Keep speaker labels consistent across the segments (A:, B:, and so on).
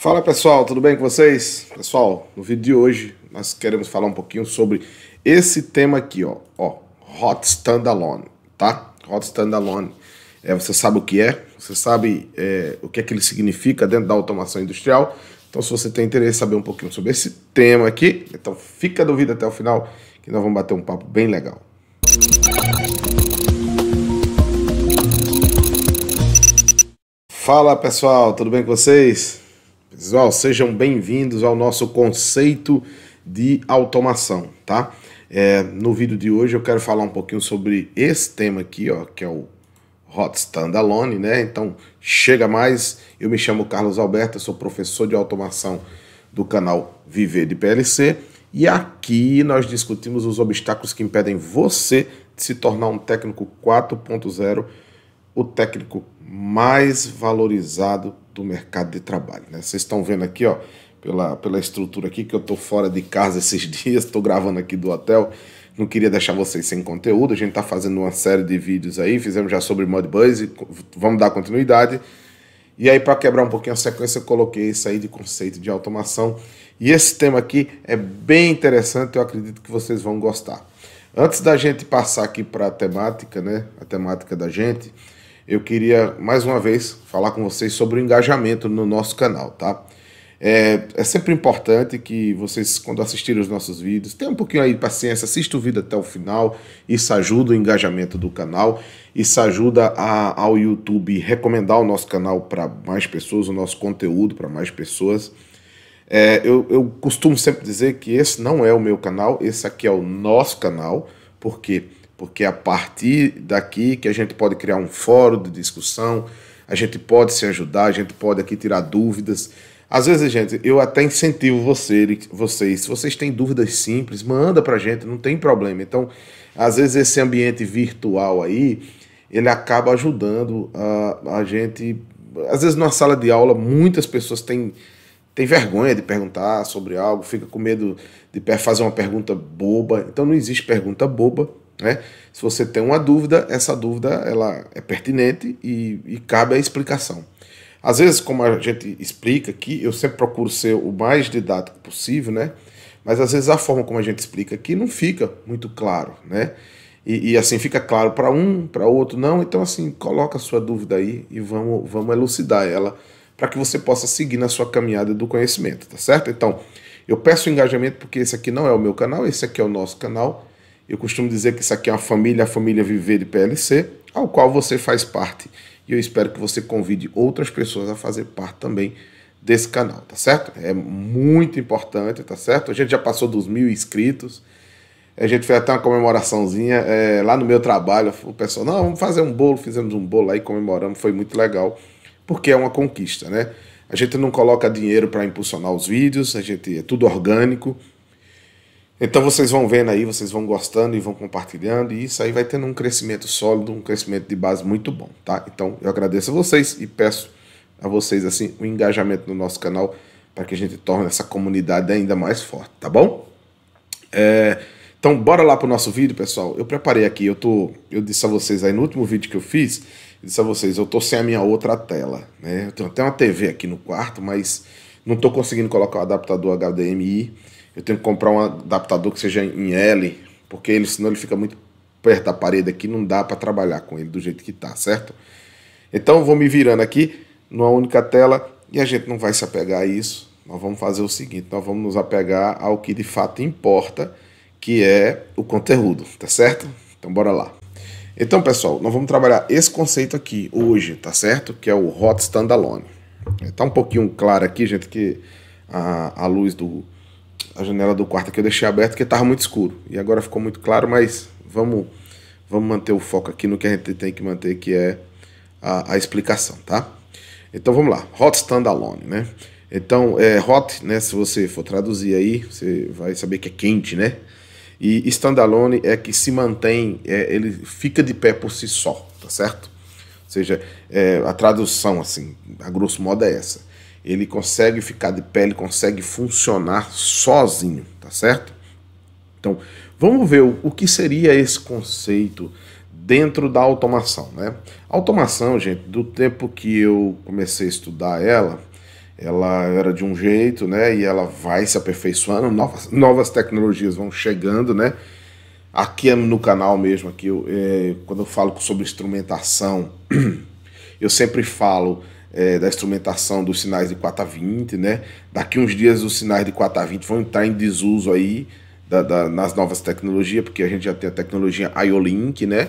A: Fala pessoal, tudo bem com vocês? Pessoal, no vídeo de hoje nós queremos falar um pouquinho sobre esse tema aqui, ó, Hot Standalone, tá? Hot Standalone, você sabe o que é? Você sabe o que é que ele significa dentro da automação industrial? Então, se você tem interesse em saber um pouquinho sobre esse tema aqui, então fica do vídeo até o final, que nós vamos bater um papo bem legal. Fala pessoal, tudo bem com vocês? Pessoal, sejam bem-vindos ao nosso conceito de automação, tá? No vídeo de hoje eu quero falar um pouquinho sobre esse tema aqui, ó, que é o Hot Standalone, né? Então, chega mais. Eu me chamo Carlos Alberto, eu sou professor de automação do canal Viver de PLC e aqui nós discutimos os obstáculos que impedem você de se tornar um técnico 4.0, o técnico mais valorizado do mercado de trabalho, né? Vocês estão vendo aqui, ó, pela estrutura aqui, que eu tô fora de casa esses dias, estou gravando aqui do hotel, não queria deixar vocês sem conteúdo. A gente tá fazendo uma série de vídeos aí, fizemos já sobre Modbus e vamos dar continuidade. E aí, para quebrar um pouquinho a sequência, eu coloquei isso aí de conceito de automação. E esse tema aqui é bem interessante, eu acredito que vocês vão gostar. Antes da gente passar aqui para a temática, né, a temática da gente, eu queria, mais uma vez, falar com vocês sobre o engajamento no nosso canal, tá? É sempre importante que vocês, quando assistirem os nossos vídeos, tenham um pouquinho aí de paciência, assistam o vídeo até o final. Isso ajuda o engajamento do canal, isso ajuda ao YouTube recomendar o nosso canal para mais pessoas, o nosso conteúdo para mais pessoas. Eu costumo sempre dizer que esse não é o meu canal, esse aqui é o nosso canal. Por quê? Porque a partir daqui que a gente pode criar um fórum de discussão, a gente pode se ajudar, a gente pode aqui tirar dúvidas. Às vezes, gente, eu até incentivo vocês, se vocês têm dúvidas simples, manda pra gente, não tem problema. Então, às vezes esse ambiente virtual aí, ele acaba ajudando a gente. Às vezes numa sala de aula, muitas pessoas têm vergonha de perguntar sobre algo, fica com medo de fazer uma pergunta boba. Então não existe pergunta boba, né? Se você tem uma dúvida, essa dúvida ela é pertinente e cabe a explicação. Às vezes, como a gente explica aqui, eu sempre procuro ser o mais didático possível, né? Mas às vezes a forma como a gente explica aqui não fica muito claro, né? E assim fica claro para um, para outro não. Então assim, coloca a sua dúvida aí e vamos elucidar ela para que você possa seguir na sua caminhada do conhecimento, tá certo? Então, eu peço engajamento porque esse aqui não é o meu canal, esse aqui é o nosso canal. Eu costumo dizer que isso aqui é a família Viver de PLC, ao qual você faz parte. E eu espero que você convide outras pessoas a fazer parte também desse canal, tá certo? É muito importante, tá certo? A gente já passou dos 1000 inscritos, a gente fez até uma comemoraçãozinha lá no meu trabalho. O pessoal, não, vamos fazer um bolo, fizemos um bolo aí, comemoramos, foi muito legal, porque é uma conquista, né? A gente não coloca dinheiro para impulsionar os vídeos, é tudo orgânico. Então vocês vão vendo aí, vocês vão gostando e vão compartilhando, e isso aí vai tendo um crescimento sólido, um crescimento de base muito bom, tá? Então eu agradeço a vocês e peço a vocês assim o engajamento no nosso canal para que a gente torne essa comunidade ainda mais forte, tá bom? Então bora lá pro nosso vídeo, pessoal. Eu preparei aqui, eu disse a vocês aí no último vídeo que eu fiz, eu disse a vocês, eu tô sem a minha outra tela, né? Eu tenho até uma TV aqui no quarto, mas não tô conseguindo colocar o adaptador HDMI. Eu tenho que comprar um adaptador que seja em L, porque senão ele fica muito perto da parede aqui, não dá para trabalhar com ele do jeito que tá, certo? Então eu vou me virando aqui numa única tela e a gente não vai se apegar a isso. Nós vamos fazer o seguinte, nós vamos nos apegar ao que de fato importa, que é o conteúdo, tá certo? Então bora lá. Então, pessoal, nós vamos trabalhar esse conceito aqui hoje, tá certo? Que é o Hot Standalone. Tá um pouquinho claro aqui, gente, que a luz a janela do quarto aqui eu deixei aberta porque estava muito escuro. E agora ficou muito claro, mas vamos manter o foco aqui no que a gente tem que manter, que é a explicação, tá? Então vamos lá, Hot Standalone, né? Então, hot, né, se você for traduzir aí, você vai saber que é quente, né? E standalone é que se mantém, ele fica de pé por si só, tá certo? Ou seja, a tradução, assim, a grosso modo é essa. Ele consegue ficar de pé, ele consegue funcionar sozinho, tá certo? Então, vamos ver o que seria esse conceito dentro da automação, né? A automação, gente, do tempo que eu comecei a estudar ela, ela era de um jeito, né? E ela vai se aperfeiçoando, novas tecnologias vão chegando, né? Aqui no canal mesmo, aqui, quando eu falo sobre instrumentação, eu sempre falo da instrumentação dos sinais de 4 a 20, né? Daqui uns dias os sinais de 4 a 20 vão entrar em desuso aí nas novas tecnologias, porque a gente já tem a tecnologia IO-Link, né?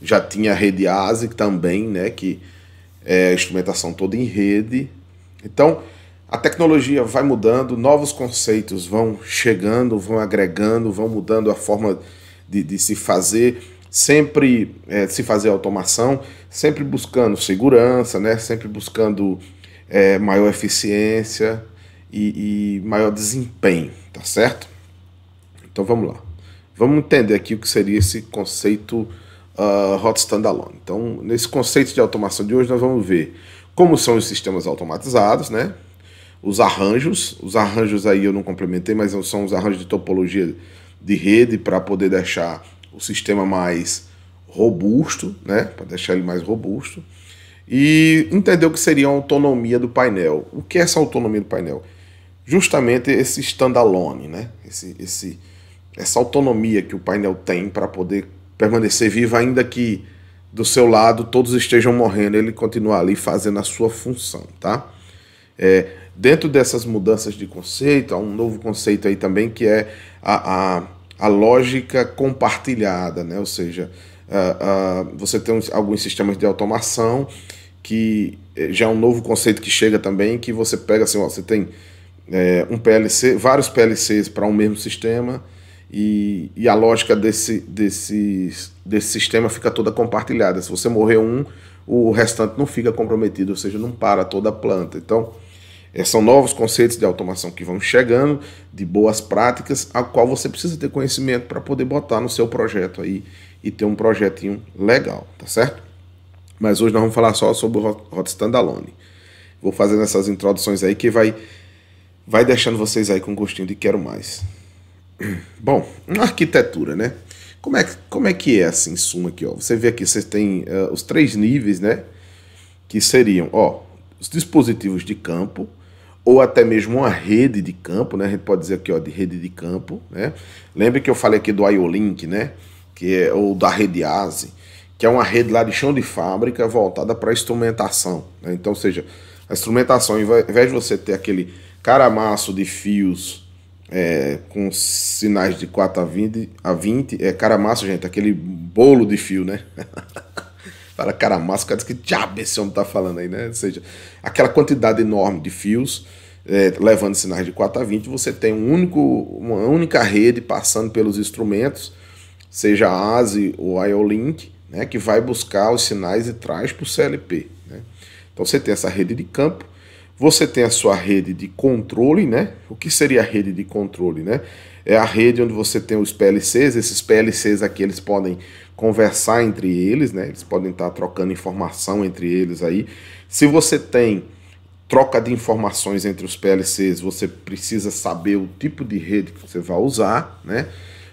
A: Já tinha a rede ASIC também, né? Que é a instrumentação toda em rede. Então, a tecnologia vai mudando, novos conceitos vão chegando, vão agregando, vão mudando a forma de se fazer, sempre se fazer automação, sempre buscando segurança, né? Sempre buscando maior eficiência e maior desempenho, tá certo? Então vamos lá. Vamos entender aqui o que seria esse conceito Hot Standalone. Então, nesse conceito de automação de hoje, nós vamos ver como são os sistemas automatizados, né? Os arranjos aí eu não complementei, mas são os arranjos de topologia de rede para poder deixar o sistema mais robusto, né? Para deixar ele mais robusto. E entender o que seria a autonomia do painel. O que é essa autonomia do painel? Justamente esse standalone, né? Essa autonomia que o painel tem para poder permanecer vivo, ainda que do seu lado todos estejam morrendo, ele continua ali fazendo a sua função, tá? Dentro dessas mudanças de conceito, há um novo conceito aí também que é a lógica compartilhada, né? Ou seja, você tem alguns sistemas de automação que já é um novo conceito que chega também, que você pega assim, ó, você tem um PLC, vários PLCs para um mesmo sistema, e a lógica desse sistema fica toda compartilhada. Se você morrer o restante não fica comprometido, ou seja, não para toda a planta. Então, são novos conceitos de automação que vão chegando, de boas práticas, a qual você precisa ter conhecimento para poder botar no seu projeto aí e ter um projetinho legal, tá certo? Mas hoje nós vamos falar só sobre o Hot Standalone. Vou fazendo essas introduções aí que vai deixando vocês aí com gostinho de quero mais. Bom, uma arquitetura, né? Como é que é assim, em suma aqui, ó? Você vê aqui, você tem os 3 níveis, né? Que seriam, ó, os dispositivos de campo, ou até mesmo uma rede de campo, né? A gente pode dizer aqui, ó, de rede de campo, né? Lembre que eu falei aqui do IO-Link, né? Ou da rede ASI, que é uma rede lá de chão de fábrica voltada para instrumentação, né? Então, ou seja, a instrumentação, ao invés de você ter aquele caramaço de fios com sinais de 4 a 20, caramaço, gente, aquele bolo de fio, né? Para caramaço, o cara diz que diabo esse homem tá falando aí, né? Ou seja, aquela quantidade enorme de fios levando sinais de 4 a 20, você tem uma única rede passando pelos instrumentos, seja a ASI ou IO-Link, né, que vai buscar os sinais e traz para o CLP, né? Então você tem essa rede de campo, você tem a sua rede de controle, né? O que seria a rede de controle, né? É a rede onde você tem os PLCs, esses PLCs aqui eles podem conversar entre eles, né? Eles podem estar trocando informação entre eles aí. Se você tem troca de informações entre os PLCs, você precisa saber o tipo de rede que você vai usar, né?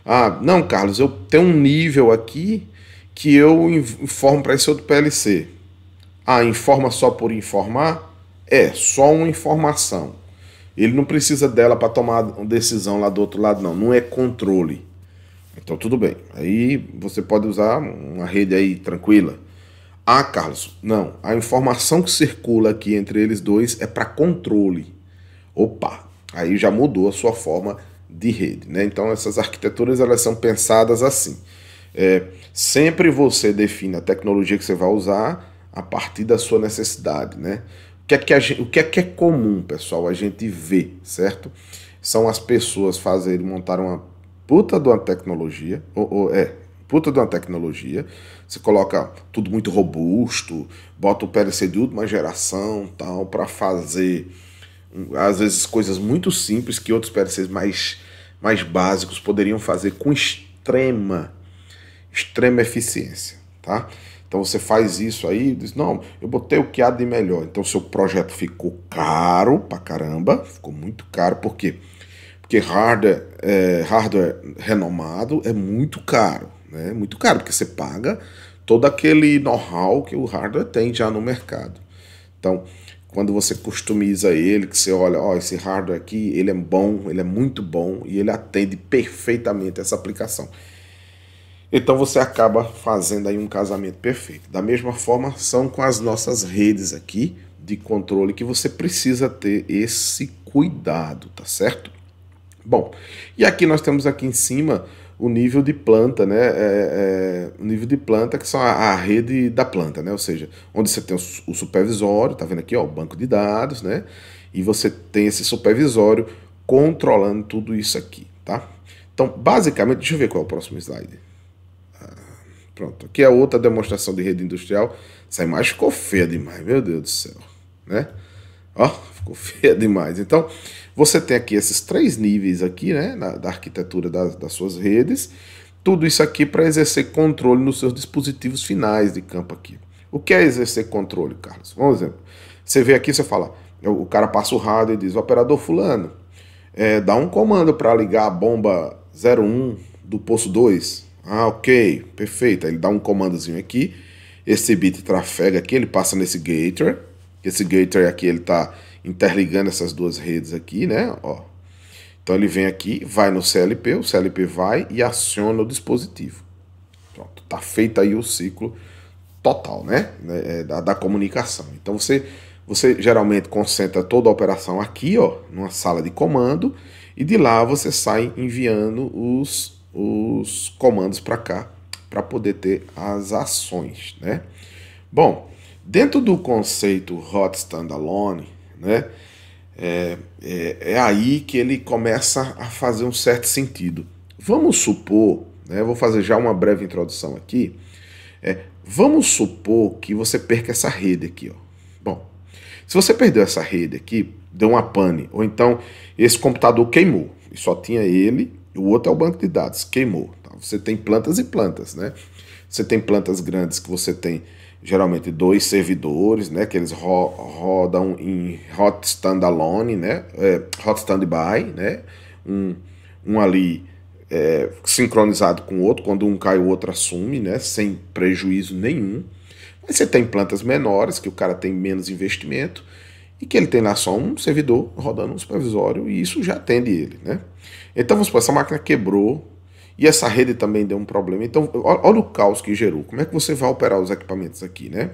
A: Ah, não, Carlos, eu tenho um nível aqui que eu informo para esse outro PLC. Ah, informa só por informar? Só uma informação. Ele não precisa dela para tomar uma decisão lá do outro lado, não. Não é controle. Então, tudo bem. Aí você pode usar uma rede aí tranquila. Ah, Carlos, não. A informação que circula aqui entre eles dois é para controle. Opa, aí já mudou a sua forma de rede, né? Então, essas arquiteturas elas são pensadas assim. Sempre você define a tecnologia que você vai usar a partir da sua necessidade, né? O que é comum, pessoal, a gente vê, certo? São as pessoas montar uma puta de uma tecnologia, puta de uma tecnologia, você coloca tudo muito robusto, bota o PLC de última geração, tal, para fazer, às vezes, coisas muito simples que outros PLCs mais básicos poderiam fazer com extrema eficiência, tá? Então você faz isso aí e diz, não, eu botei o que há de melhor. Então seu projeto ficou caro pra caramba, ficou muito caro. Por quê? Porque hardware renomado é muito caro, né? Muito caro, porque você paga todo aquele know-how que o hardware tem já no mercado. Então, quando você customiza ele, que você olha, ó, esse hardware aqui, ele é bom, ele é muito bom e ele atende perfeitamente essa aplicação. Então você acaba fazendo aí um casamento perfeito. Da mesma forma são com as nossas redes aqui de controle que você precisa ter esse cuidado, tá certo? Bom, e aqui nós temos aqui em cima o nível de planta, né? O nível de planta, que são a rede da planta, né? Ou seja, onde você tem o supervisório, tá vendo aqui, ó, o banco de dados, né? E você tem esse supervisório controlando tudo isso aqui, tá? Então, basicamente, deixa eu ver qual é o próximo slide. Pronto, aqui é outra demonstração de rede industrial. Essa imagem ficou feia demais, meu Deus do céu, né? Ó, ficou feia demais. Então, você tem aqui esses 3 níveis aqui, né, da arquitetura das suas redes. Tudo isso aqui para exercer controle nos seus dispositivos finais de campo aqui. O que é exercer controle, Carlos? Um exemplo. Você vê aqui, você fala, o cara passa o rádio e diz, operador fulano, dá um comando para ligar a bomba 01 do poço 2. Ah, ok, perfeito. Aí ele dá um comandozinho aqui, esse bit trafega aqui, ele passa nesse gateway. Esse gateway aqui, ele está interligando essas duas redes aqui, né? Ó. Então ele vem aqui, vai no CLP, o CLP vai e aciona o dispositivo. Pronto, tá feito aí o ciclo total, né? Da comunicação. Então você geralmente concentra toda a operação aqui, ó, numa sala de comando, e de lá você sai enviando os comandos para cá, para poder ter as ações, né? Bom, dentro do conceito Hot Standalone, né, é aí que ele começa a fazer um certo sentido. Vamos supor, né, vou fazer já uma breve introdução aqui, vamos supor que você perca essa rede aqui, ó. Bom, se você perdeu essa rede aqui, deu uma pane, ou então esse computador queimou, e só tinha ele, e o outro é o banco de dados, queimou. Tá? Você tem plantas e plantas, né? Você tem plantas grandes que você tem geralmente 2 servidores, né? Que eles rodam em hot standalone, né? Hot standby, né? Um ali sincronizado com o outro, quando um cai o outro assume, né? Sem prejuízo nenhum. Mas você tem plantas menores, que o cara tem menos investimento, e que ele tem lá só um servidor rodando um supervisório, e isso já atende ele, né? Então, vamos supor, essa máquina quebrou, e essa rede também deu um problema. Então, olha o caos que gerou. Como é que você vai operar os equipamentos aqui, né?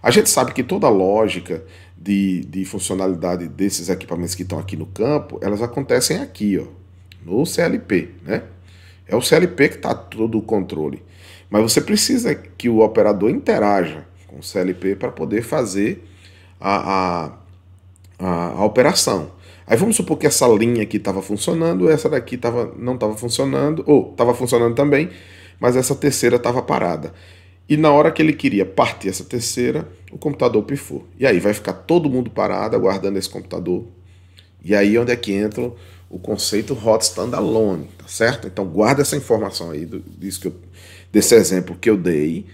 A: A gente sabe que toda a lógica de funcionalidade desses equipamentos que estão aqui no campo, elas acontecem aqui, ó, no CLP, né? É o CLP que está todo o controle. Mas você precisa que o operador interaja com o CLP para poder fazer a operação. Aí vamos supor que essa linha aqui estava funcionando, essa daqui não estava funcionando, ou estava funcionando também, mas essa terceira estava parada. E na hora que ele queria partir essa terceira, o computador pifou. E aí vai ficar todo mundo parado aguardando esse computador. E aí onde é que entra o conceito Hot Standalone, tá certo? Então guarda essa informação aí desse exemplo que eu dei.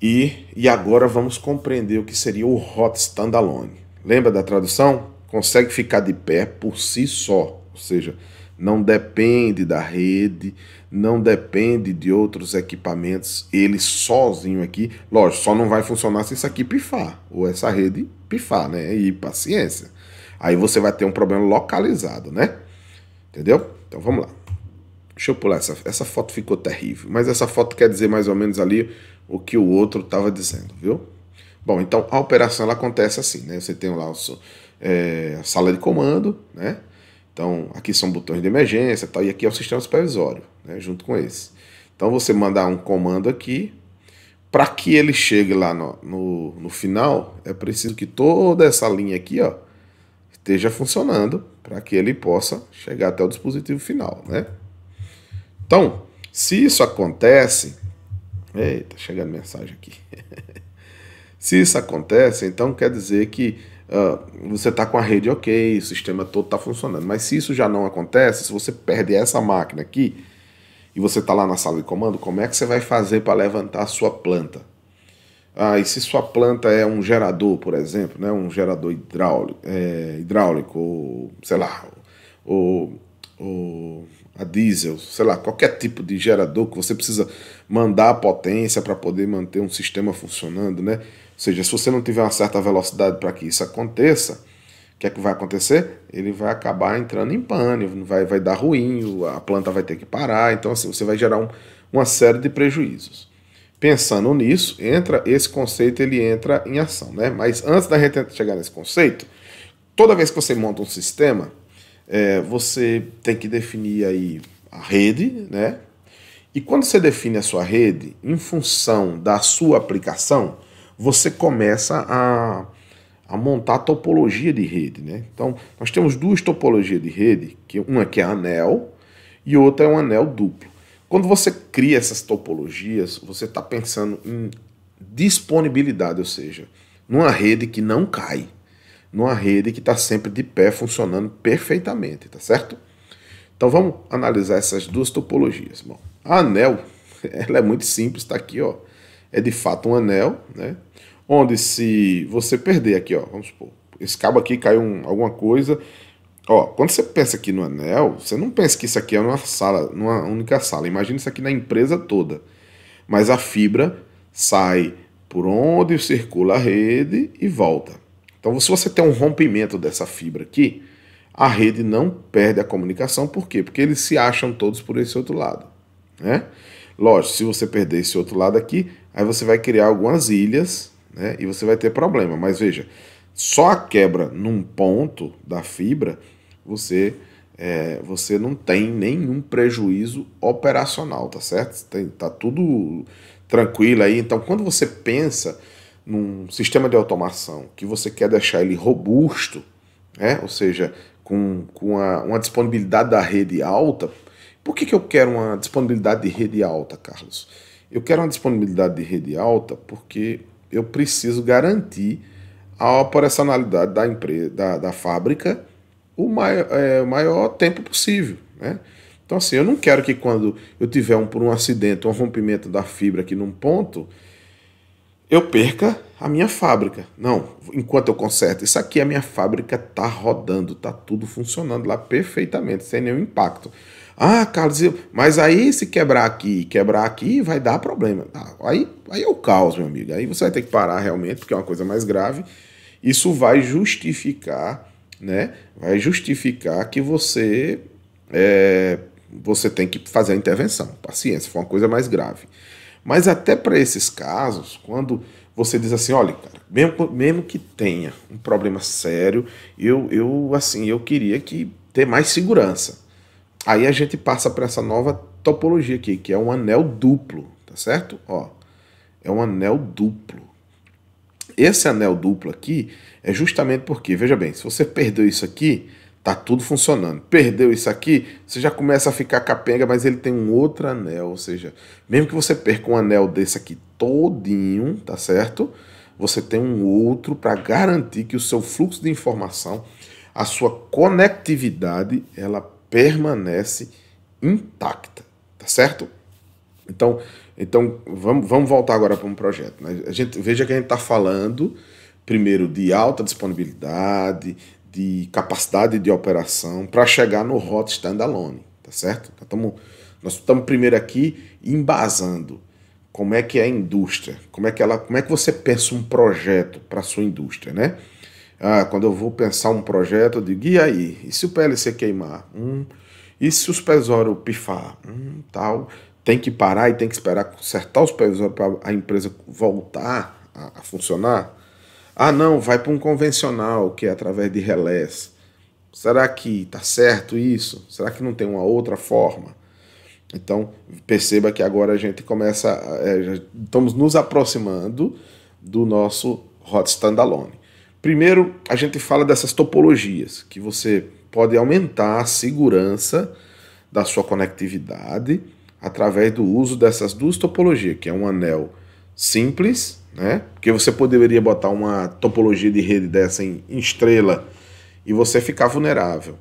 A: E agora vamos compreender o que seria o Hot Standalone. Lembra da tradução? Consegue ficar de pé por si só, ou seja, não depende da rede, não depende de outros equipamentos, ele sozinho aqui, lógico, só não vai funcionar se isso aqui pifar, ou essa rede pifar, né, e paciência. Aí você vai ter um problema localizado, né, entendeu? Então vamos lá. Deixa eu pular, essa foto ficou terrível, mas essa foto quer dizer mais ou menos ali o que o outro estava dizendo, viu? Bom, então a operação ela acontece assim, né, você tem lá a sala de comando, né? Então aqui são botões de emergência, tal, e aqui é o sistema supervisório, né? Junto com esse. Então você mandar um comando aqui, para que ele chegue lá no final, é preciso que toda essa linha aqui, ó, esteja funcionando para que ele possa chegar até o dispositivo final, né? Então, se isso acontece, eita, chegando mensagem aqui. Se isso acontece, então quer dizer que você está com a rede ok, o sistema todo está funcionando. Mas se isso já não acontece, se você perde essa máquina aqui e você está lá na sala de comando, como é que você vai fazer para levantar a sua planta? E se sua planta é um gerador, por exemplo, né, um gerador hidráulico, ou sei lá, ou a diesel, sei lá, qualquer tipo de gerador que você precisa mandar a potência para poder manter um sistema funcionando, né? seja, se você não tiver uma certa velocidade para que isso aconteça, o que é que vai acontecer? Ele vai acabar entrando em pânico, vai dar ruim, a planta vai ter que parar, então assim, você vai gerar uma série de prejuízos. Pensando nisso, esse conceito ele entra em ação, né? Mas antes da gente chegar nesse conceito, toda vez que você monta um sistema, você tem que definir aí a rede, né? E quando você define a sua rede, em função da sua aplicação, você começa a montar a topologia de rede, né? Então, nós temos duas topologias de rede, uma que é anel e outra é um anel duplo. Quando você cria essas topologias, você está pensando em disponibilidade, ou seja, numa rede que não cai, numa rede que está sempre de pé, funcionando perfeitamente, tá certo? Então vamos analisar essas duas topologias. Bom, a anel, ela é muito simples, está aqui, ó. É de fato um anel, né? Onde se você perder aqui, ó, vamos supor, esse cabo aqui caiu alguma coisa. Ó, quando você pensa aqui no anel, você não pensa que isso aqui é numa sala, numa única sala. Imagina isso aqui na empresa toda. Mas a fibra sai por onde circula a rede e volta. Então, se você tem um rompimento dessa fibra aqui, a rede não perde a comunicação. Por quê? Porque eles se acham todos por esse outro lado, né? Lógico, se você perder esse outro lado aqui, aí você vai criar algumas ilhas, né? E você vai ter problema. Mas veja, só a quebra num ponto da fibra, você não tem nenhum prejuízo operacional, tá certo? Tá tudo tranquilo aí. Então, quando você pensa num sistema de automação que você quer deixar ele robusto, né? Ou seja, com uma disponibilidade da rede alta. Por que eu quero uma disponibilidade de rede alta, Carlos? Eu quero uma disponibilidade de rede alta porque eu preciso garantir a operacionalidade da empresa, da fábrica, o maior tempo possível, né? Então, assim, eu não quero que quando eu tiver por um acidente, um rompimento da fibra aqui num ponto, eu perca a minha fábrica. Não, enquanto eu conserto isso aqui, a minha fábrica está rodando, está tudo funcionando lá perfeitamente, sem nenhum impacto. Ah, Carlos, mas aí se quebrar aqui, vai dar problema. Aí é o caos, meu amigo. Aí você vai ter que parar realmente, porque é uma coisa mais grave. Isso vai justificar, né? Vai justificar que você tem que fazer a intervenção. Paciência, foi uma coisa mais grave. Mas até para esses casos, quando você diz assim, olha, cara, mesmo que tenha um problema sério, eu queria ter mais segurança. Aí a gente passa para essa nova topologia aqui, que é um anel duplo, tá certo? Ó, é um anel duplo. Esse anel duplo aqui é justamente porque, veja bem, se você perdeu isso aqui, tá tudo funcionando. Perdeu isso aqui, você já começa a ficar capenga, mas ele tem um outro anel, ou seja, mesmo que você perca um anel desse aqui todinho, tá certo? Você tem um outro para garantir que o seu fluxo de informação, a sua conectividade, ela permanece intacta, tá certo? Então vamos voltar agora para um projeto. Né? Veja que a gente está falando primeiro de alta disponibilidade, de capacidade de operação para chegar no hot standalone, tá certo? Nós estamos primeiro aqui embasando como é que é a indústria, como é que você pensa um projeto para a sua indústria, né? Quando eu vou pensar um projeto, eu digo, e aí? E se o PLC queimar? E se o supervisório pifar? Tal. Tem que parar e tem que esperar consertar o supervisório para a empresa voltar a funcionar? Não, vai para um convencional, que é através de relés. Será que está certo isso? Será que não tem uma outra forma? Então, perceba que agora a gente começa, estamos nos aproximando do nosso hot standalone. Primeiro, a gente fala dessas topologias, que você pode aumentar a segurança da sua conectividade através do uso dessas duas topologias, que é um anel simples, né? Porque você poderia botar uma topologia de rede dessa em estrela e você ficar vulnerável.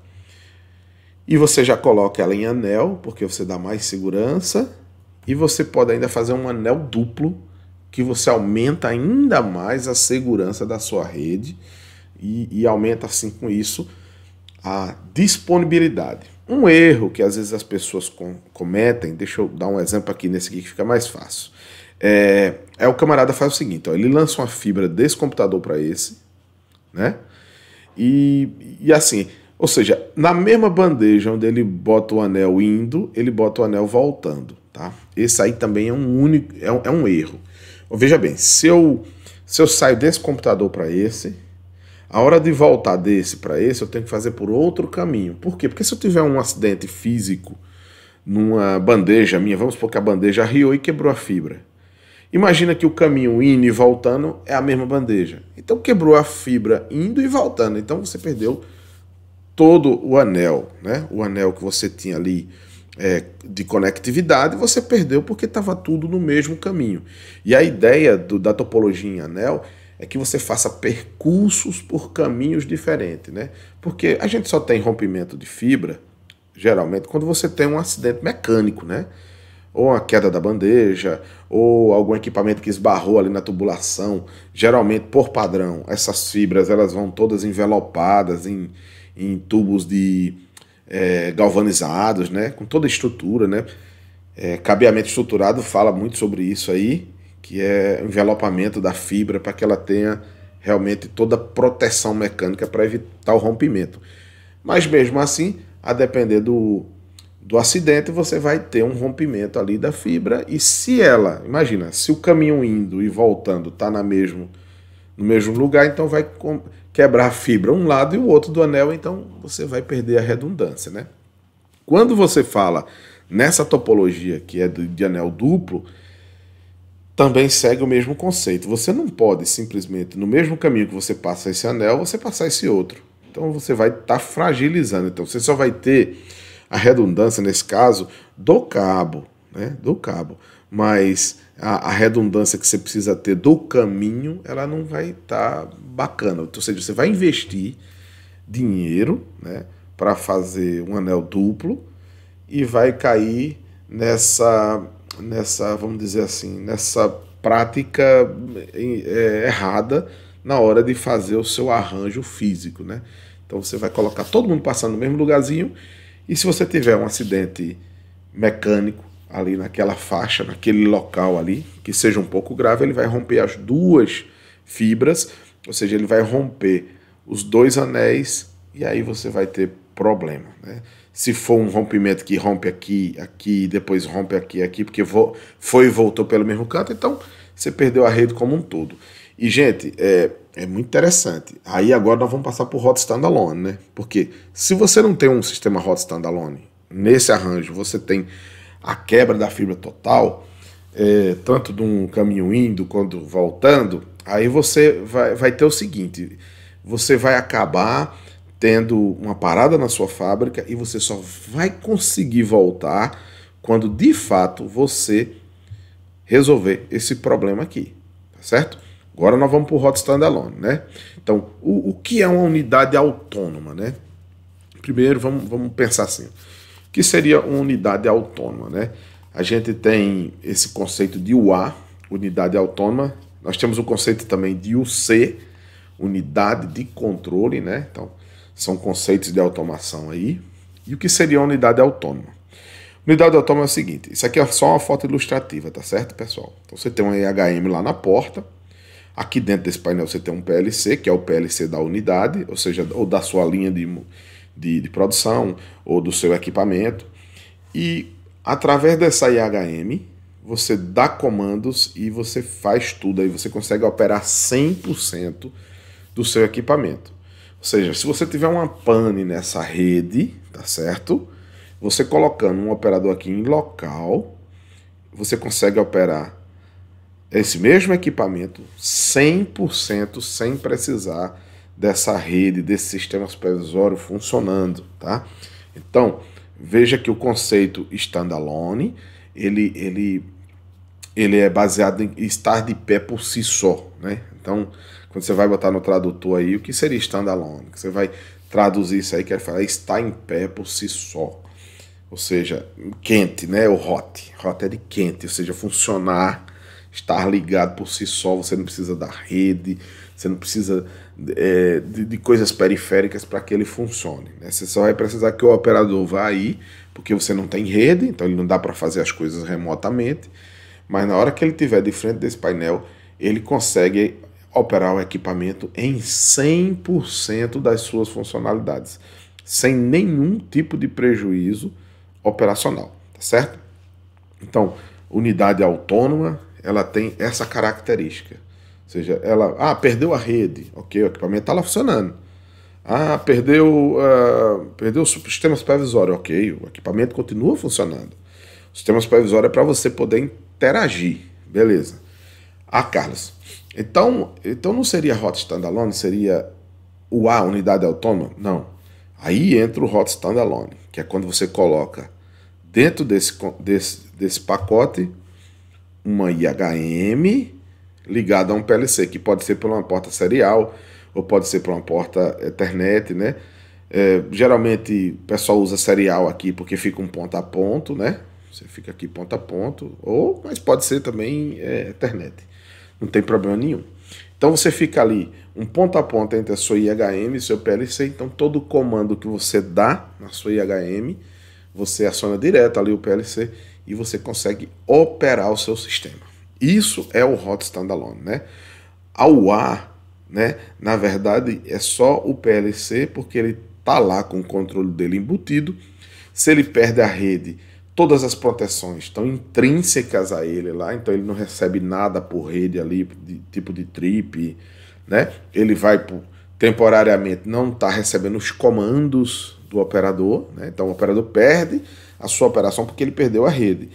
A: E você já coloca ela em anel, porque você dá mais segurança, e você pode ainda fazer um anel duplo, que você aumenta ainda mais a segurança da sua rede e aumenta assim com isso a disponibilidade. Um erro que às vezes as pessoas cometem, deixa eu dar um exemplo aqui nesse aqui que fica mais fácil, O camarada faz o seguinte, ó, ele lança uma fibra desse computador para esse, né? E assim, ou seja, na mesma bandeja onde ele bota o anel indo, ele bota o anel voltando, tá? Esse aí também é um erro. Veja bem, se eu saio desse computador para esse, a hora de voltar desse para esse, eu tenho que fazer por outro caminho. Por quê? Porque se eu tiver um acidente físico numa bandeja minha, vamos supor que a bandeja riou e quebrou a fibra. Imagina que o caminho indo e voltando é a mesma bandeja. Então quebrou a fibra indo e voltando. Então você perdeu todo o anel, né? O anel que você tinha ali de conectividade, você perdeu porque estava tudo no mesmo caminho. E a ideia da topologia em anel é que você faça percursos por caminhos diferentes, né? Porque a gente só tem rompimento de fibra, geralmente, quando você tem um acidente mecânico, né? Ou uma queda da bandeja, ou algum equipamento que esbarrou ali na tubulação. Geralmente, por padrão, essas fibras elas vão todas envelopadas em tubos galvanizados, né? Com toda a estrutura, né? Cabeamento estruturado fala muito sobre isso aí, que é o envelopamento da fibra para que ela tenha realmente toda a proteção mecânica para evitar o rompimento. Mas mesmo assim, a depender do acidente, você vai ter um rompimento ali da fibra, e se ela, imagina, se o caminho indo e voltando está no mesmo lugar, então vai quebrar a fibra um lado e o outro do anel, então você vai perder a redundância, né? Quando você fala nessa topologia que é de anel duplo, também segue o mesmo conceito. Você não pode simplesmente, no mesmo caminho que você passa esse anel, você passar esse outro. Então você vai estar fragilizando. Então você só vai ter a redundância, nesse caso, do cabo, né? Do cabo. Mas a redundância que você precisa ter do caminho, ela não vai estar bacana. Ou seja, você vai investir dinheiro, né, para fazer um anel duplo e vai cair nessa, vamos dizer assim, nessa prática errada na hora de fazer o seu arranjo físico, né? Então você vai colocar todo mundo passando no mesmo lugarzinho, e se você tiver um acidente mecânico ali naquela faixa, naquele local ali, que seja um pouco grave, ele vai romper as duas fibras, ou seja, ele vai romper os dois anéis, e aí você vai ter problema, né? Se for um rompimento que rompe aqui, aqui, depois rompe aqui, aqui, porque foi e voltou pelo mesmo canto, então você perdeu a rede como um todo. E, gente, é muito interessante. Aí agora nós vamos passar por Hot Standalone, né? Porque se você não tem um sistema Hot Standalone, nesse arranjo você tem a quebra da fibra total, tanto de um caminho indo quanto voltando, aí você vai ter o seguinte, você vai acabar tendo uma parada na sua fábrica e você só vai conseguir voltar quando de fato você resolver esse problema aqui, tá certo? Agora nós vamos para o Hot Standalone, né? Então, o que é uma unidade autônoma, né? Primeiro, vamos pensar assim, o que seria uma unidade autônoma, né? A gente tem esse conceito de UA, unidade autônoma, nós temos o conceito também de UC, unidade de controle, né? Então, são conceitos de automação aí. E o que seria uma unidade autônoma? Unidade autônoma é o seguinte, isso aqui é só uma foto ilustrativa, tá certo, pessoal? Então você tem um EHM lá na porta, aqui dentro desse painel você tem um PLC, que é o PLC da unidade, ou seja, ou da sua linha de produção, ou do seu equipamento, e através dessa IHM, você dá comandos e você faz tudo, aí você consegue operar 100% do seu equipamento. Ou seja, se você tiver uma pane nessa rede, tá certo? Você colocando um operador aqui em local, você consegue operar esse mesmo equipamento 100% sem precisar dessa rede, desse sistema supervisório funcionando, tá? Então, veja que o conceito standalone, ele é baseado em estar de pé por si só, né? Então, quando você vai botar no tradutor aí, o que seria standalone? Você vai traduzir isso aí, quer falar estar em pé por si só. Ou seja, quente, né? O hot. Hot é de quente, ou seja, funcionar, estar ligado por si só, você não precisa da rede, você não precisa de coisas periféricas para que ele funcione, né? Você só vai precisar que o operador vá aí, porque você não tem rede, então ele não dá para fazer as coisas remotamente, mas na hora que ele estiver de frente desse painel, ele consegue operar o equipamento em 100% das suas funcionalidades, sem nenhum tipo de prejuízo operacional, tá certo? Então, unidade autônoma, ela tem essa característica. Ou seja, ela, perdeu a rede, ok, o equipamento está lá funcionando. Perdeu o sistema supervisório, ok, o equipamento continua funcionando. O sistema supervisório é para você poder interagir, beleza. Carlos, então não seria hot standalone, seria unidade autônoma? Não. Aí entra o hot standalone, que é quando você coloca dentro desse pacote uma IHM ligada a um PLC, que pode ser por uma porta serial ou pode ser por uma porta Ethernet, né? Geralmente o pessoal usa serial aqui porque fica um ponto a ponto, né? Você fica aqui ponto a ponto, mas pode ser também Ethernet. Não tem problema nenhum. Então você fica ali um ponto a ponto entre a sua IHM e seu PLC, então todo comando que você dá na sua IHM, você aciona direto ali o PLC e você consegue operar o seu sistema. Isso é o hot standalone, né? A UA, né, na verdade é só o PLC porque ele tá lá com o controle dele embutido. Se ele perde a rede, todas as proteções estão intrínsecas a ele lá, então ele não recebe nada por rede ali, tipo de trip, né? Ele vai temporariamente não está recebendo os comandos do operador, né? Então o operador perde a sua operação porque ele perdeu a rede.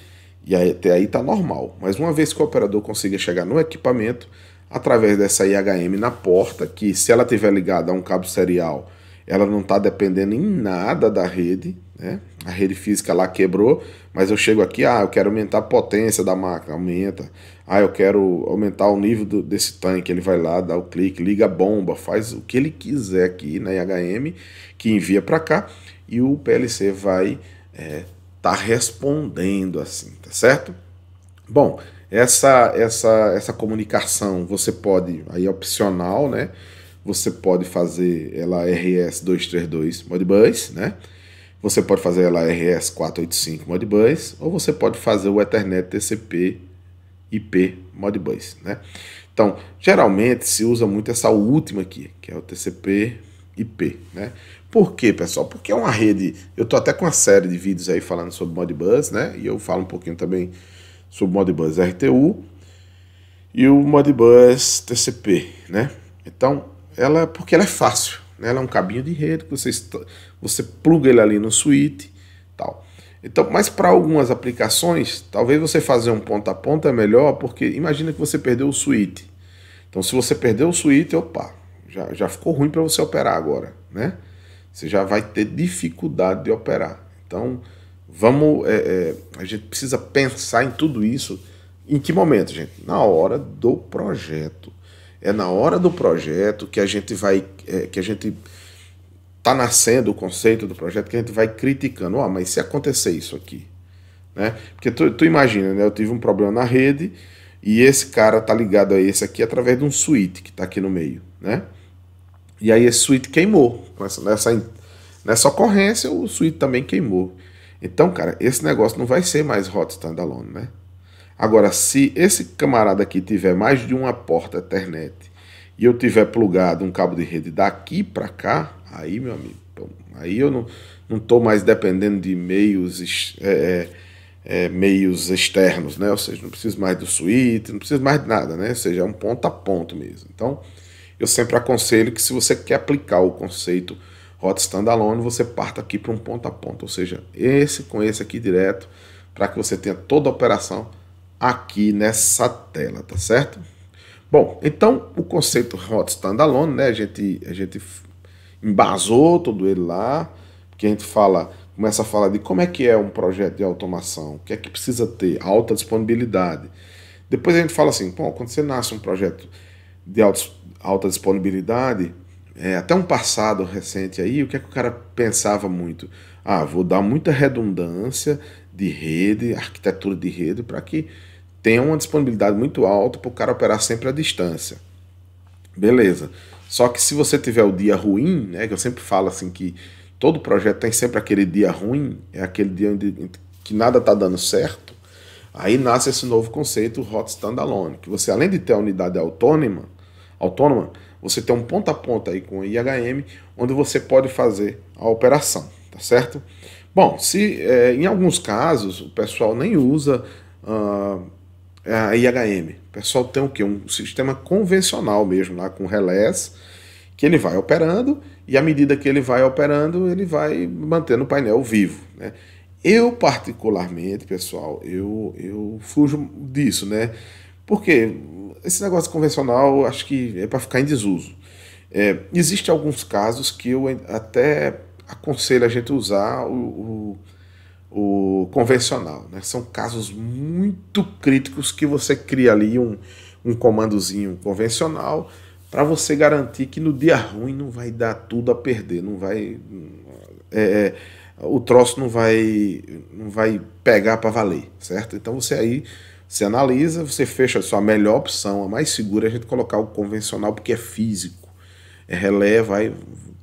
A: E aí, até aí está normal. Mas uma vez que o operador consiga chegar no equipamento, através dessa IHM na porta, que se ela estiver ligada a um cabo serial, ela não está dependendo em nada da rede, né? A rede física lá quebrou, mas eu chego aqui, eu quero aumentar a potência da máquina, aumenta. Eu quero aumentar o nível desse tanque, ele vai lá, dá o clique, liga a bomba, faz o que ele quiser aqui na IHM, que envia para cá, e o PLC vai tá respondendo assim, tá certo? Bom, essa comunicação você pode, aí é opcional, né? Você pode fazer ela RS-232 Modbus, né? Você pode fazer ela RS-485 Modbus, ou você pode fazer o Ethernet TCP IP Modbus, né? Então, geralmente se usa muito essa última aqui, que é o TCP IP, né? Por quê, pessoal? Porque é uma rede, eu tô até com uma série de vídeos aí falando sobre Modbus, né? E eu falo um pouquinho também sobre Modbus RTU e o Modbus TCP, né? Então, porque ela é fácil, né? Ela é um cabinho de rede que você pluga ele ali no switch, tal. Então, mas para algumas aplicações, talvez você fazer um ponta a ponta é melhor, porque imagina que você perdeu o switch. Então, se você perdeu o switch, já ficou ruim para você operar agora, né? Você já vai ter dificuldade de operar. Então, a gente precisa pensar em tudo isso. Em que momento, gente? Na hora do projeto. É na hora do projeto que a gente tá nascendo o conceito do projeto, que a gente vai criticando. Mas se acontecer isso aqui, né? Porque tu imagina, né? Eu tive um problema na rede e esse cara tá ligado a esse aqui através de um switch que tá aqui no meio, né? E aí esse switch queimou. Nessa ocorrência, o switch também queimou. Então, cara, esse negócio não vai ser mais hot standalone, né? Agora, se esse camarada aqui tiver mais de uma porta Ethernet e eu tiver plugado um cabo de rede daqui para cá, aí, meu amigo, aí eu não tô mais dependendo de meios externos, né? Ou seja, não preciso mais do switch, não preciso mais de nada, né? Ou seja, é um ponto a ponto mesmo. Então, eu sempre aconselho que se você quer aplicar o conceito hot standalone, você parta aqui para um ponto a ponto, ou seja, com esse aqui direto, para que você tenha toda a operação aqui nessa tela, tá certo? Bom, então o conceito hot standalone, né, a gente embasou todo ele lá, porque a gente começa a falar de como é que é um projeto de automação, o que é que precisa ter, alta disponibilidade. Depois a gente fala assim, quando você nasce um projeto de alta disponibilidade, até um passado recente aí, o que é que o cara pensava muito? Vou dar muita redundância de rede, arquitetura de rede, para que tenha uma disponibilidade muito alta para o cara operar sempre à distância. Beleza. Só que se você tiver o dia ruim, né, que eu sempre falo assim que todo projeto tem sempre aquele dia ruim, é aquele dia que nada está dando certo, Aí nasce esse novo conceito Hot Standalone, que você, além de ter a unidade autônoma, você tem um ponta a ponta aí com o IHM, onde você pode fazer a operação, tá certo? Bom, se em alguns casos o pessoal nem usa a IHM, o pessoal tem o quê? Um sistema convencional mesmo, lá com relés, que ele vai operando, e à medida que ele vai operando, ele vai mantendo o painel vivo, né? Eu, particularmente, pessoal, eu fujo disso, né? Porque esse negócio convencional, acho que é para ficar em desuso. Existem alguns casos que eu até aconselho a gente usar o convencional, né? São casos muito críticos que você cria ali um comandozinho convencional para você garantir que no dia ruim não vai dar tudo a perder, não vai o troço não vai pegar para valer, certo? Então você aí se analisa, você fecha a sua melhor opção, a mais segura é a gente colocar o convencional porque é físico, relé,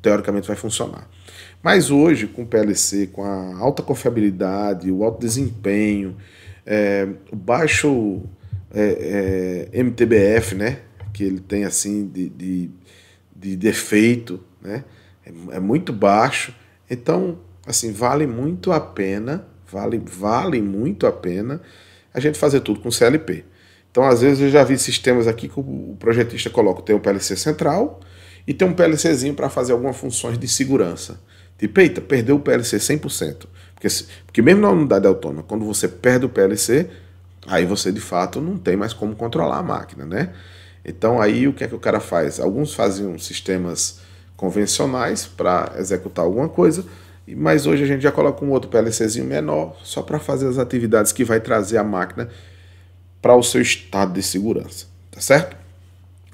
A: teoricamente vai funcionar. Mas hoje, com o PLC, com a alta confiabilidade, o alto desempenho, o baixo MTBF, né, que ele tem assim de defeito, né, é muito baixo. Então, assim, vale muito a pena, vale muito a pena a gente fazer tudo com CLP. Então, às vezes eu já vi sistemas aqui que o projetista coloca, tem um PLC central e tem um PLCzinho para fazer algumas funções de segurança. Tipo, eita, perdeu o PLC 100%. Porque mesmo na unidade autônoma, quando você perde o PLC, aí você de fato não tem mais como controlar a máquina, né? Então aí o que é que o cara faz? Alguns faziam sistemas convencionais para executar alguma coisa, mas hoje a gente já coloca um outro PLCzinho menor só para fazer as atividades que vai trazer a máquina para o seu estado de segurança, tá certo?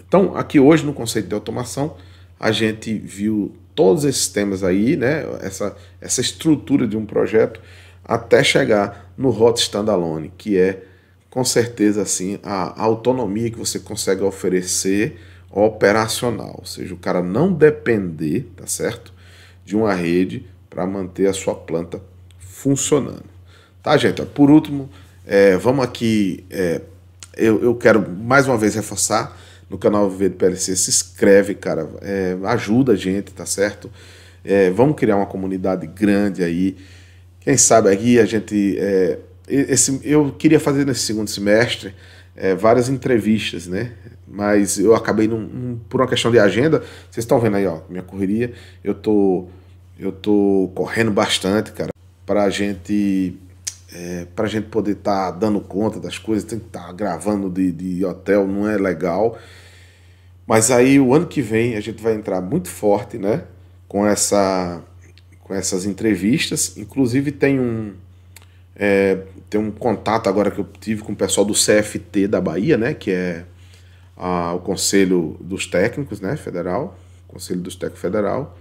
A: Então aqui hoje no conceito de automação a gente viu todos esses temas aí, né? Essa estrutura de um projeto até chegar no Hot Standalone, que é com certeza assim a autonomia que você consegue oferecer operacional, ou seja, o cara não depender, tá certo, de uma rede para manter a sua planta funcionando. Tá, gente? Por último, vamos aqui, eu quero mais uma vez reforçar no canal Viver do PLC, se inscreve, cara, ajuda a gente, tá certo? Vamos criar uma comunidade grande aí, quem sabe aqui a gente, eu queria fazer nesse segundo semestre várias entrevistas, né? Mas eu acabei, por uma questão de agenda, vocês estão vendo aí, ó, minha correria, eu tô correndo bastante, cara, pra gente poder estar dando conta das coisas, tem que estar gravando de hotel, não é legal. Mas aí o ano que vem a gente vai entrar muito forte, né, com essas entrevistas. Inclusive tem um contato agora que eu tive com o pessoal do CFT da Bahia, né, que é o Conselho dos Técnicos, né, Federal, Conselho dos Técnicos Federal.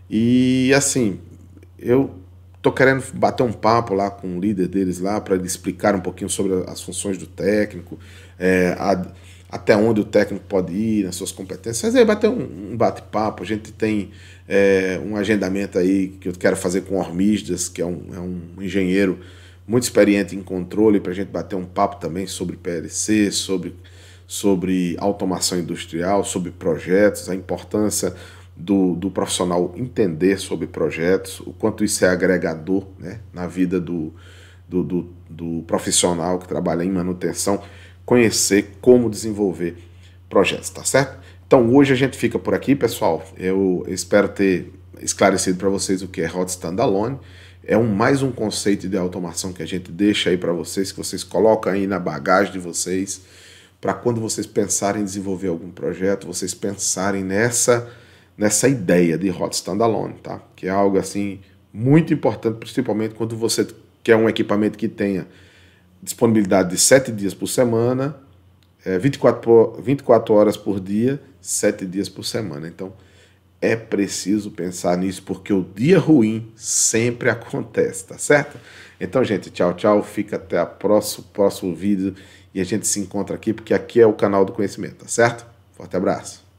A: E assim, eu tô querendo bater um papo lá com o líder deles lá para ele explicar um pouquinho sobre as funções do técnico, até onde o técnico pode ir nas suas competências. Aí bater um bate-papo. A gente tem um agendamento aí que eu quero fazer com o Ormisdas, que é um engenheiro muito experiente em controle, para a gente bater um papo também sobre PLC, sobre automação industrial, sobre projetos, a importância do profissional entender sobre projetos, o quanto isso é agregador, né, na vida do profissional que trabalha em manutenção, conhecer como desenvolver projetos, tá certo? Então hoje a gente fica por aqui, pessoal. Eu espero ter esclarecido para vocês o que é Hot Standalone. É mais um conceito de automação que a gente deixa aí para vocês, que vocês colocam aí na bagagem de vocês, para quando vocês pensarem em desenvolver algum projeto, vocês pensarem nessa ideia de Hot Standalone, tá? Que é algo assim muito importante, principalmente quando você quer um equipamento que tenha disponibilidade de 7 dias por semana, 24 horas por dia, 7 dias por semana. Então é preciso pensar nisso, porque o dia ruim sempre acontece, tá certo? Então, gente, tchau, tchau. Fica até o próximo vídeo e a gente se encontra aqui, porque aqui é o canal do conhecimento, tá certo? Forte abraço.